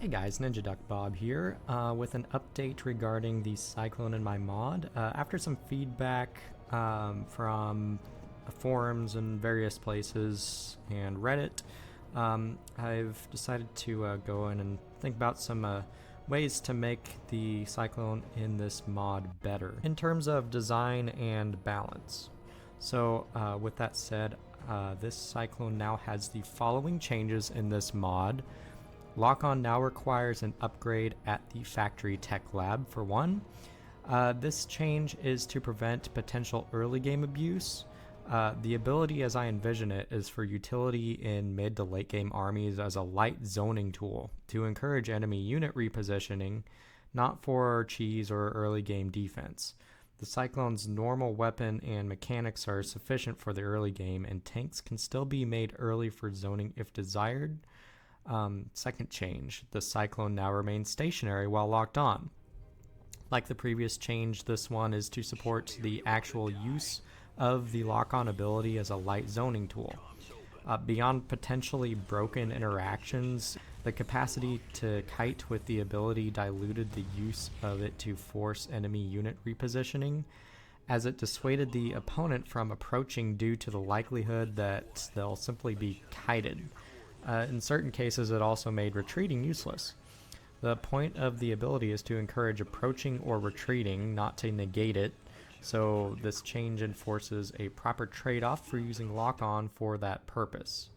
Hey guys, Ninja Duck Bob here with an update regarding the Cyclone in my mod. After some feedback from forums and various places and Reddit, I've decided to go in and think about some ways to make the Cyclone in this mod better in terms of design and balance. So with that said, this Cyclone now has the following changes in this mod. Lock-on now requires an upgrade at the factory tech lab for one. This change is to prevent potential early game abuse. The ability as I envision it is for utility in mid to late game armies as a light zoning tool to encourage enemy unit repositioning, not for cheese or early game defense. The Cyclone's normal weapon and mechanics are sufficient for the early game, and tanks can still be made early for zoning if desired. Second change, the Cyclone now remains stationary while locked on. Like the previous change, this one is to support the actual use of the lock-on ability as a light zoning tool. Beyond potentially broken interactions, the capacity to kite with the ability diluted the use of it to force enemy unit repositioning, as it dissuaded the opponent from approaching due to the likelihood that they'll simply be kited. In certain cases, it also made retreating useless. The point of the ability is to encourage approaching or retreating, not to negate it, so this change enforces a proper trade-off for using lock-on for that purpose.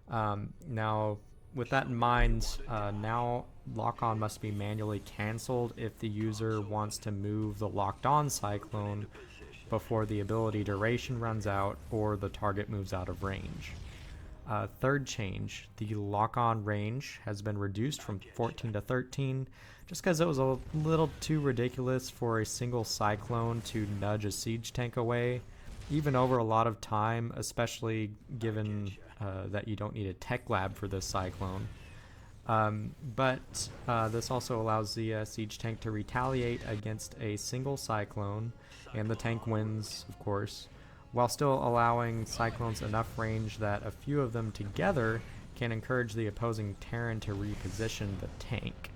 Now, with that in mind, now lock-on must be manually cancelled if the user wants to move the locked-on Cyclone before the ability duration runs out or the target moves out of range. Third change, the lock-on range has been reduced from 14 to 13 just because it was a little too ridiculous for a single Cyclone to nudge a siege tank away, even over a lot of time, especially given that you don't need a tech lab for this Cyclone. But this also allows the siege tank to retaliate against a single Cyclone, and the tank wins, of course, while still allowing Cyclones enough range that a few of them together can encourage the opposing Terran to reposition the tank.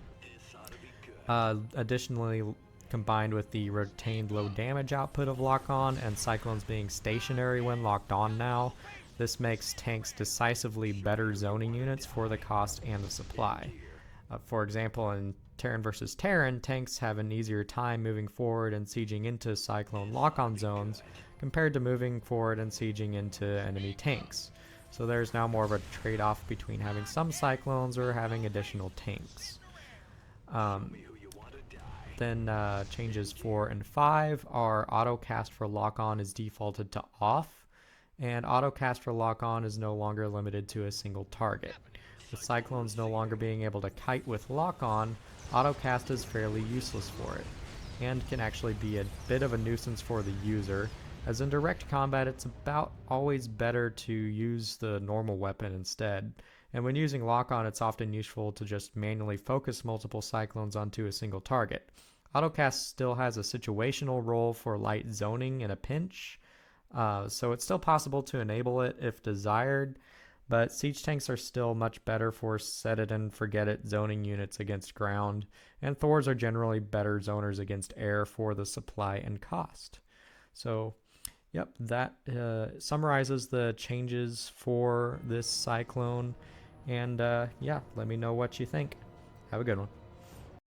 Additionally, combined with the retained low damage output of lock-on and Cyclones being stationary when locked on now, this makes tanks decisively better zoning units for the cost and the supply. For example, in Terran vs. Terran, tanks have an easier time moving forward and sieging into Cyclone lock-on zones compared to moving forward and sieging into enemy tanks. So there's now more of a trade-off between having some Cyclones or having additional tanks. Then changes 4 and 5 are autocast for lock-on is defaulted to off, and autocast for lock-on is no longer limited to a single target. With Cyclones no longer being able to kite with lock-on, autocast is fairly useless for it, and can actually be a bit of a nuisance for the user, as in direct combat it's about always better to use the normal weapon instead, and when using lock-on it's often useful to just manually focus multiple Cyclones onto a single target. Autocast still has a situational role for light zoning in a pinch, so it's still possible to enable it if desired, but siege tanks are still much better for set it and forget it zoning units against ground, and Thors are generally better zoners against air for the supply and cost. So, yep, that summarizes the changes for this Cyclone, and yeah, let me know what you think. Have a good one.